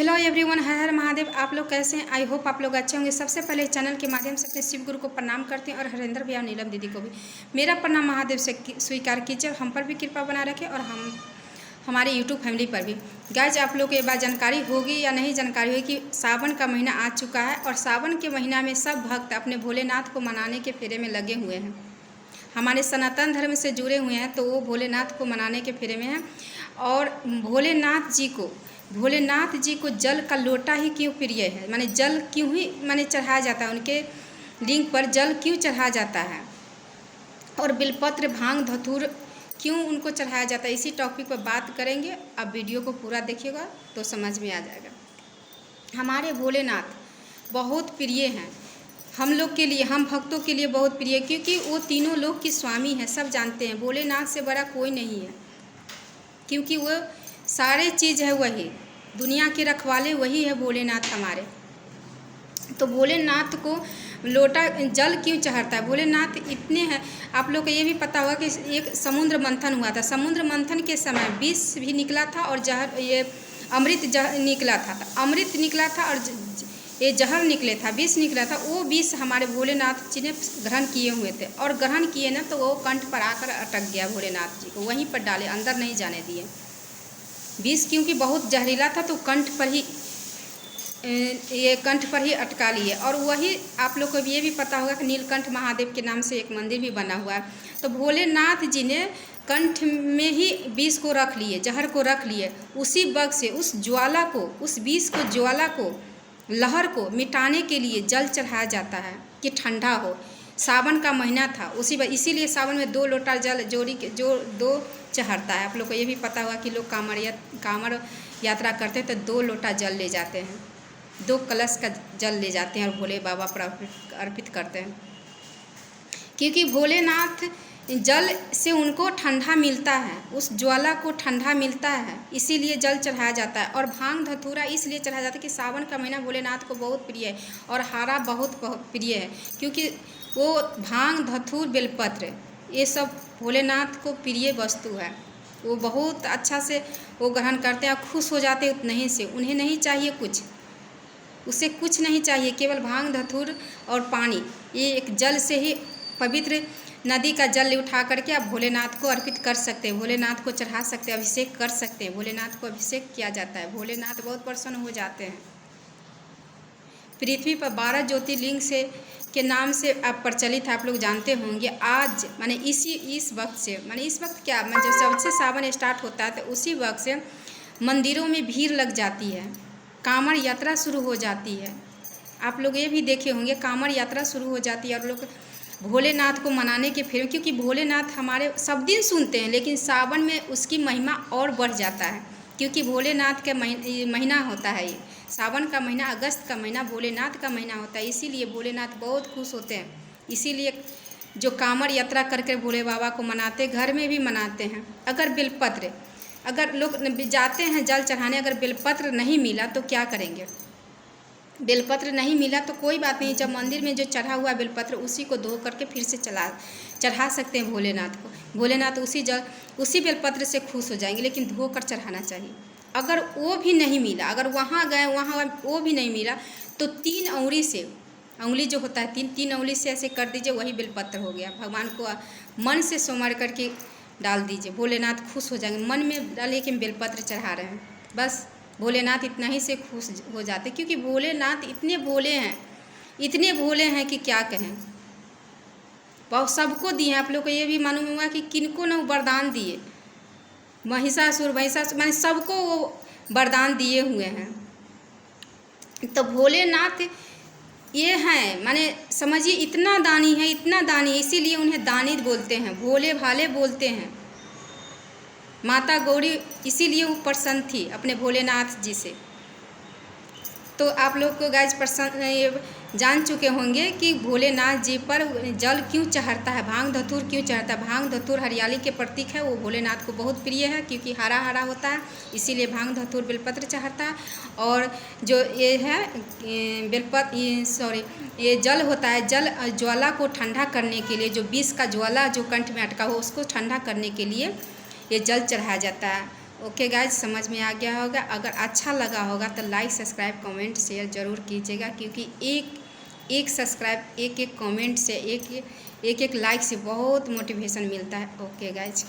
Hello everyone, हर हर महादेव। आप लोग कैसे हैं? आई होप आप लोग अच्छे होंगे। सबसे पहले चैनल के माध्यम से अपने शिव गुरु को प्रणाम करते हैं और हरेंद्र भैया नीलम दीदी को भी मेरा प्रणाम महादेव से स्वीकार कीजिए। हम पर भी कृपा बना रखें और हमारे यूट्यूब फैमिली पर भी। गाइज, आप लोग को ये बात जानकारी होगी या नहीं जानकारी होगी कि सावन का महीना आ चुका है और सावन के महीना में सब भक्त अपने भोलेनाथ को मनाने के फेरे में लगे हुए हैं। हमारे सनातन धर्म से जुड़े हुए हैं तो वो भोलेनाथ को मनाने के फेरे में हैं। और भोलेनाथ जी को जल का लोटा ही क्यों प्रिय है, माने जल क्यों ही चढ़ाया जाता है, उनके लिंग पर जल क्यों चढ़ाया जाता है और बिलपत्र भांग धतूर क्यों उनको चढ़ाया जाता है, इसी टॉपिक पर बात करेंगे। अब वीडियो को पूरा देखिएगा तो समझ में आ जाएगा। हमारे भोलेनाथ बहुत प्रिय हैं हम लोग के लिए, हम भक्तों के लिए बहुत प्रिय, क्योंकि वो तीनों लोक के स्वामी हैं। सब जानते हैं भोलेनाथ से बड़ा कोई नहीं है, क्योंकि वो सारे चीज़ है, वही दुनिया के रखवाले वही है भोलेनाथ हमारे। तो भोलेनाथ को लोटा जल क्यों चढ़ता है? भोलेनाथ इतने हैं। आप लोग को ये भी पता होगा कि एक समुद्र मंथन हुआ था। समुद्र मंथन के समय विष भी निकला था और जहर, ये अमृत निकला था। अमृत निकला था और ये जहर निकले था, विष निकला था। वो विष हमारे भोलेनाथ जी ने ग्रहण किए हुए थे और ग्रहण किए ना तो वो कंठ पर आकर अटक गया। भोलेनाथ जी को वहीं पर डाले, अंदर नहीं जाने दिए। विष क्योंकि बहुत जहरीला था तो कंठ पर ही अटका लिए। और वही आप लोग को ये भी पता होगा कि नीलकंठ महादेव के नाम से एक मंदिर भी बना हुआ है। तो भोलेनाथ जी ने कंठ में ही विष को रख लिए, जहर को रख लिए। उसी वक्त से उस ज्वाला को, उस विष को, ज्वाला को, लहर को मिटाने के लिए जल चढ़ाया जाता है कि ठंडा हो। सावन का महीना था, इसीलिए सावन में 2 लोटा जल जोड़ी के जो 2 चढ़ता है। आप लोग को ये भी पता होगा कि लोग कांवड़ यात्रा करते हैं तो 2 लोटा जल ले जाते हैं, 2 कलश का जल ले जाते हैं और भोले बाबा पर अर्पित करते हैं, क्योंकि भोलेनाथ जल से उनको ठंडा मिलता है, उस ज्वाला को ठंडा मिलता है, इसीलिए जल चढ़ाया जाता है। और भांग धतूरा इसलिए चढ़ाया जाता है कि सावन का महीना भोलेनाथ को बहुत प्रिय है और हारा बहुत प्रिय है, क्योंकि वो भांग धतूर बेलपत्र ये सब भोलेनाथ को प्रिय वस्तु है। वो बहुत अच्छा से वो ग्रहण करते हैं और खुश हो जाते हैं उतने से। उन्हें नहीं चाहिए कुछ, उसे कुछ नहीं चाहिए, केवल भांग धतूर और पानी। ये एक जल से ही पवित्र नदी का जल उठा करके आप भोलेनाथ को अर्पित कर सकते हैं, भोलेनाथ को चढ़ा सकते हैं, अभिषेक कर सकते हैं। भोलेनाथ को अभिषेक किया जाता है, भोलेनाथ बहुत प्रसन्न हो जाते हैं। पृथ्वी पर 12 ज्योतिर्लिंग से के नाम से आप प्रचलित है, आप लोग जानते होंगे। आज माने इस वक्त से, माने इस वक्त क्या, मैं जब सबसे सावन स्टार्ट होता है तो उसी वक्त से मंदिरों में भीड़ लग जाती है, कांवड़ यात्रा शुरू हो जाती है। आप लोग ये भी देखे होंगे, कांवड़ यात्रा शुरू हो जाती है और लोग भोलेनाथ को मनाने के फिर, क्योंकि भोलेनाथ हमारे सब दिन सुनते हैं, लेकिन सावन में उसकी महिमा और बढ़ जाता है, क्योंकि भोलेनाथ का महीना होता है। ये सावन का महीना, अगस्त का महीना भोलेनाथ का महीना होता है, इसीलिए भोलेनाथ बहुत खुश होते हैं। इसीलिए जो कांवड़ यात्रा करके भोले बाबा को मनाते, घर में भी मनाते हैं। अगर लोग जाते हैं जल चढ़ाने, अगर बेलपत्र नहीं मिला तो क्या करेंगे? बेलपत्र नहीं मिला तो कोई बात नहीं, जब मंदिर में जो चढ़ा हुआ बेलपत्र उसी को धो करके फिर से चढ़ा सकते हैं भोलेनाथ को। भोलेनाथ उसी बेलपत्र से खुश हो जाएंगे, लेकिन धो कर चढ़ाना चाहिए। अगर वो भी नहीं मिला, अगर वहाँ गए वहाँ वो भी नहीं मिला तो 3 उंगली से, उंगली जो होता है 3 उंगली से ऐसे कर दीजिए, वही बेलपत्र हो गया। भगवान को मन से सोमवार करके डाल दीजिए, भोलेनाथ खुश हो जाएंगे। मन में डालिए कि हम बेलपत्र चढ़ा रहे हैं, बस भोलेनाथ इतना ही से खुश हो जाते, क्योंकि भोलेनाथ इतने भोले हैं कि क्या कहें। बहुत सबको दिए हैं। आप लोग को ये भी मालूम हुआ कि किनको न वरदान दिए, महिषासुर माने सबको वो वरदान दिए हुए हैं। तो भोलेनाथ ये हैं, माने समझिए इतना दानी है, इसीलिए उन्हें दानी बोलते हैं, भोले भाले बोलते हैं। माता गौरी इसीलिए वो प्रसन्न थी अपने भोलेनाथ जी से। तो आप लोग को गाइज जान चुके होंगे कि भोलेनाथ जी पर जल क्यों चढ़ता है, भांग धतूर क्यों चढ़ता है। भांग धतूर हरियाली के प्रतीक है, वो भोलेनाथ को बहुत प्रिय है, क्योंकि हरा हरा होता है, इसीलिए भांग धतूर बेलपत्र चढ़ता है। और जो ये है ये जल होता है, जल ज्वाला को ठंडा करने के लिए, जो विष का ज्वाला जो कंठ में अटका हो उसको ठंडा करने के लिए ये जल चढ़ाया जाता है। ओके गाइज, समझ में आ गया होगा। अगर अच्छा लगा होगा तो लाइक, सब्सक्राइब, कमेंट, शेयर ज़रूर कीजिएगा, क्योंकि एक सब्सक्राइब, एक कमेंट से, एक लाइक से बहुत मोटिवेशन मिलता है। Okay guys.